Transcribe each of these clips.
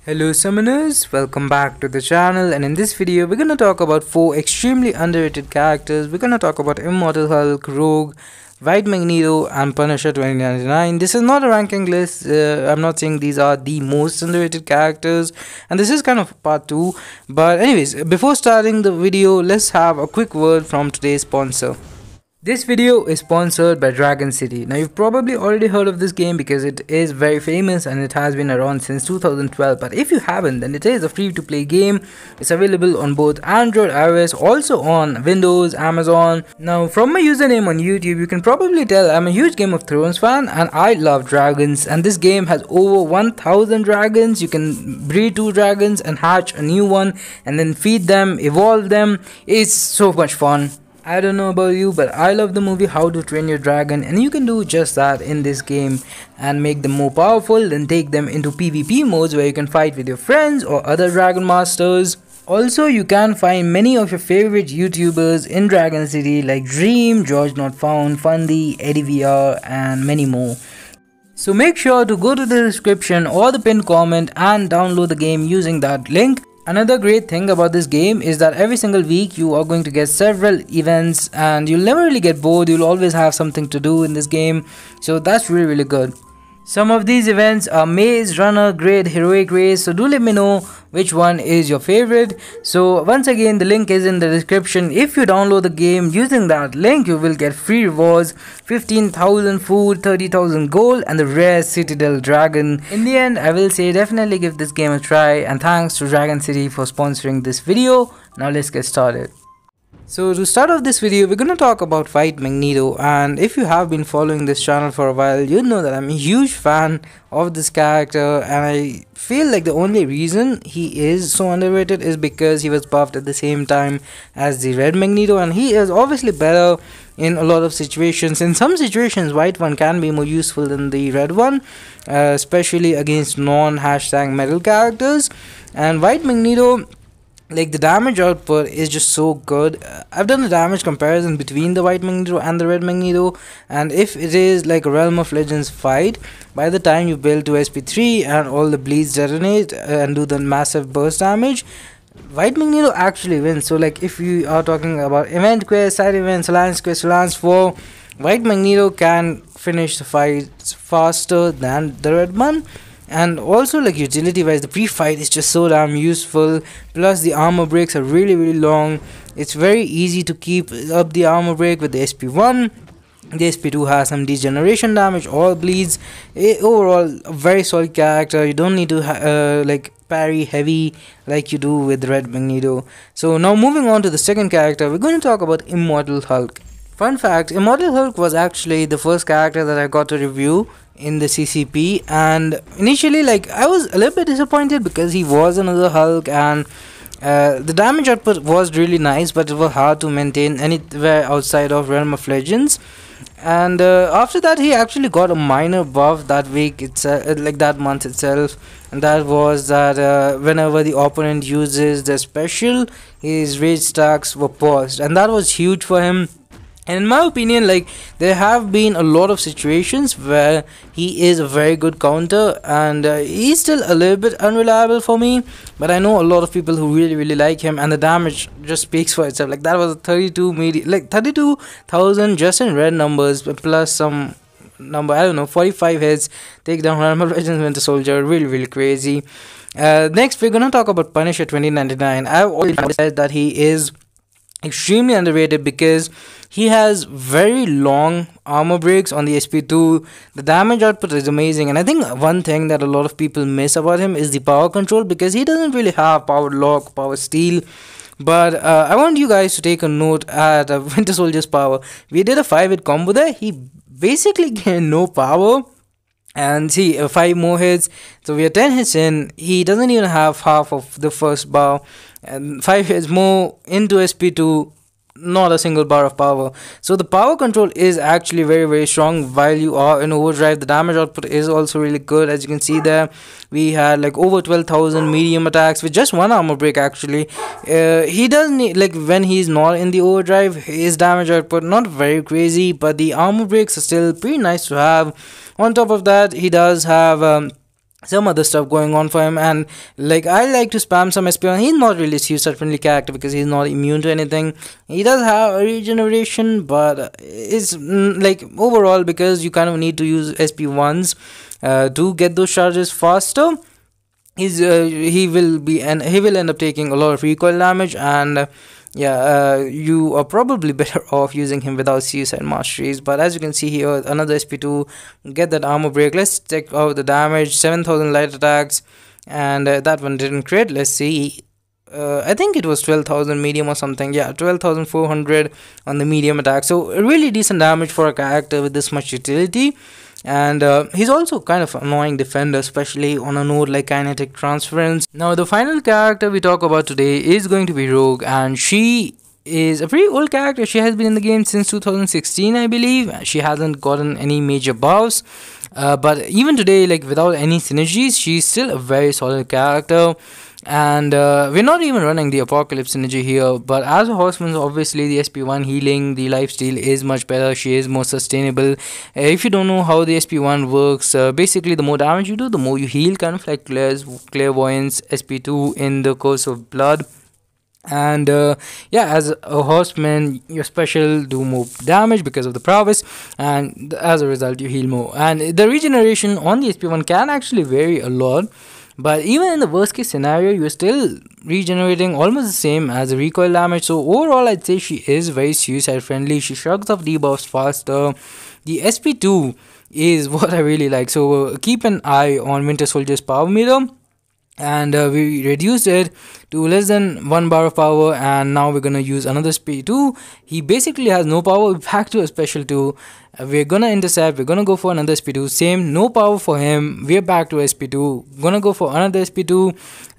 Hello summoners, welcome back to the channel, and in this video we're gonna talk about 4 extremely underrated characters. We're gonna talk about Immortal Hulk, Rogue, White Magneto and Punisher 2099. This is not a ranking list. I'm not saying these are the most underrated characters, and this is kind of part 2. But anyways, before starting the video, let's have a quick word from today's sponsor. This video is sponsored by Dragon City. Now you've probably already heard of this game because it is very famous and it has been around since 2012, but if you haven't, then it is a free to play game. It's available on both Android, iOS, also on Windows, Amazon. Now from my username on YouTube, you can probably tell I'm a huge Game of Thrones fan and I love dragons, and this game has over 1000 dragons. You can breed 2 dragons and hatch a new one and then feed them, evolve them. It's so much fun. I don't know about you, but I love the movie How to Train Your Dragon, and you can do just that in this game and make them more powerful, then take them into PvP modes where you can fight with your friends or other dragon masters. Also, you can find many of your favorite YouTubers in Dragon City like Dream, George Not Found, Fundy, Eddie VR and many more. So make sure to go to the description or the pinned comment and download the game using that link. Another great thing about this game is that every single week you are going to get several events and you'll never really get bored. You'll always have something to do in this game, so that's really good. Some of these events are Maze, Runner, Grid, Heroic Race, so do let me know which one is your favorite. So once again, the link is in the description. If you download the game using that link, you will get free rewards, 15,000 food, 30,000 gold and the rare Citadel Dragon. In the end, I will say definitely give this game a try, and thanks to Dragon City for sponsoring this video. Now let's get started. So to start off this video, we're gonna talk about White Magneto, and if you have been following this channel for a while, you know that I'm a huge fan of this character, and I feel like the only reason he is so underrated is because he was buffed at the same time as the Red Magneto, and he is obviously better in a lot of situations. In some situations, White one can be more useful than the Red one, especially against non-metal characters. And White Magneto, like, the damage output is just so good. I've done a damage comparison between the White Magneto and the Red Magneto, and if it is like a Realm of Legends fight, by the time you build to SP3 and all the bleeds detonate and do the massive burst damage, White Magneto actually wins. So like, if you are talking about event quest, side events, alliance quest, alliance 4, White Magneto can finish the fights faster than the Red one. And also, like, utility wise, the pre-fight is just so damn useful. Plus the armor breaks are really long. It's very easy to keep up the armor break with the SP1. The SP2 has some degeneration damage, all bleeds. Overall, a very solid character. You don't need to like parry heavy like you do with Red Magneto. So now moving on to the second character, we're going to talk about Immortal Hulk. Fun fact, Immortal Hulk was actually the first character that I got to review in the CCP, and initially, like, I was a little bit disappointed because he was another Hulk, and the damage output was really nice, but it was hard to maintain anywhere outside of Realm of Legends. And after that, he actually got a minor buff that week itself, like that month itself, and that was that whenever the opponent uses the special, his rage stacks were paused, and that was huge for him. And in my opinion, like, there have been a lot of situations where he is a very good counter, and he's still a little bit unreliable for me, but I know a lot of people who really like him, and the damage just speaks for itself. Like, that was 32,000 just in red numbers, but plus some number, I don't know, 45 hits, take down Armor Legends Winter Soldier. Really crazy. Next, we're gonna talk about Punisher 2099. I've already said that he is extremely underrated because he has very long armor breaks on the SP2. The damage output is amazing, and I think one thing that a lot of people miss about him is the power control, because he doesn't really have power lock, power steal. But I want you guys to take a note at Winter Soldier's power. We did a 5-hit combo there. He basically gained no power, and see, 5 more hits, so we are 10 hits in. He doesn't even have half of the first bar, and 5 hits more into SP2, not a single bar of power. So the power control is actually very strong while you are in overdrive. The damage output is also really good. As you can see there, we had like over 12,000 medium attacks with just one armor break. Actually, he does need, like, when he's not in the overdrive, his damage output not very crazy, but the armor breaks are still pretty nice to have. On top of that, he does have some other stuff going on for him. And like, I like to spam some SP1. He's not really a suicide friendly character because he's not immune to anything. He does have a regeneration, but it's like overall, because you kind of need to use SP1s to get those charges faster. He will end up taking a lot of recoil damage, and you are probably better off using him without suicide masteries. But as you can see here, another SP2, get that armor break. Let's check out the damage. 7,000 light attacks, and that one didn't crit. Let's see. I think it was 12,000 medium or something. Yeah, 12,400 on the medium attack. So a really decent damage for a character with this much utility. And he's also kind of annoying defender, especially on a node like kinetic transference. Now the final character we talk about today is going to be Rogue, and she is a pretty old character. She has been in the game since 2016, I believe. She hasn't gotten any major buffs, but even today, like without any synergies, she's still a very solid character. And we're not even running the Apocalypse synergy here, but as a horseman, obviously the SP1 healing, the lifesteal is much better. She is more sustainable. If you don't know how the SP1 works, basically the more damage you do, the more you heal, kind of like Clairvoyance SP2 in the Curse of Blood. And as a horseman, your special do more damage because of the prowess, and as a result you heal more. And the regeneration on the SP1 can actually vary a lot, but even in the worst case scenario, you're still regenerating almost the same as the recoil damage. So overall, I'd say she is very suicide friendly. She shrugs off debuffs faster. The SP2 is what I really like. So keep an eye on Winter Soldier's power meter, and we reduced it to less than 1 bar of power, and now we're gonna use another SP2. He basically has no power. Back to a special 2. We're gonna intercept, we're gonna go for another SP2. Same, no power for him. We're back to SP2, gonna go for another SP2.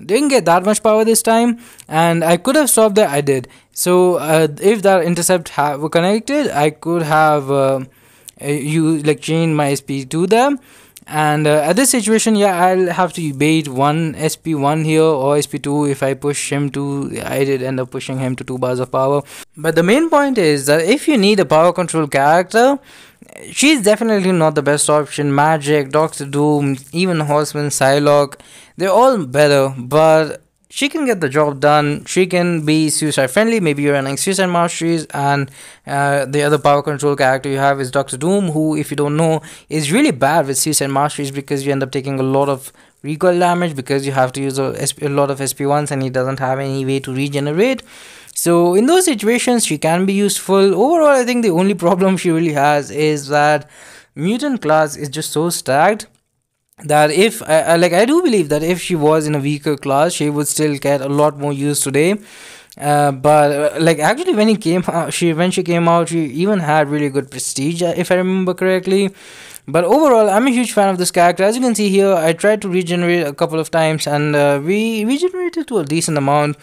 Didn't get that much power this time, and I could have stopped there. I did. So if that intercept were connected, I could have chained my SP2 there. And at this situation, I'll have to bait one SP1 here or SP2 if I push him to. I did end up pushing him to 2 bars of power. But the main point is that if you need a power control character, she's definitely not the best option. Magic, Doctor Doom, even Horseman, Psylocke, they're all better, but she can get the job done. She can be suicide friendly. Maybe you're running suicide masteries, and the other power control character you have is Doctor Doom, who, if you don't know, is really bad with suicide masteries because you end up taking a lot of recoil damage because you have to use a lot of SP1s, and he doesn't have any way to regenerate. So in those situations, she can be useful. Overall, I think the only problem she really has is that mutant class is just so stacked that if I do believe that if she was in a weaker class, she would still get a lot more use today. But actually, when she came out, she even had really good prestige, if I remember correctly. But overall, I'm a huge fan of this character. As you can see here, I tried to regenerate a couple of times, and we regenerated to a decent amount.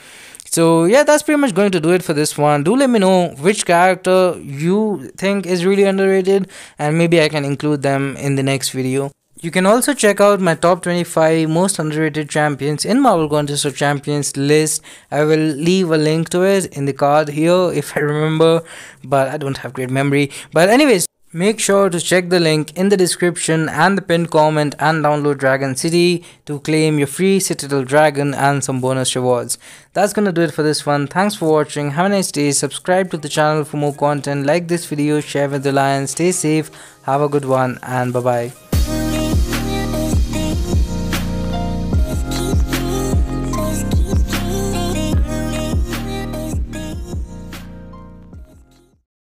So yeah, that's pretty much going to do it for this one. Do let me know which character you think is really underrated, and maybe I can include them in the next video. You can also check out my top 25 most underrated champions in Marvel Contest of Champions list. I will leave a link to it in the card here if I remember, but I don't have great memory. But anyways, make sure to check the link in the description and the pinned comment and download Dragon City to claim your free Citadel Dragon and some bonus rewards. That's gonna do it for this one. Thanks for watching. Have a nice day. Subscribe to the channel for more content. Like this video, share with the lions. Stay safe. Have a good one, and bye bye.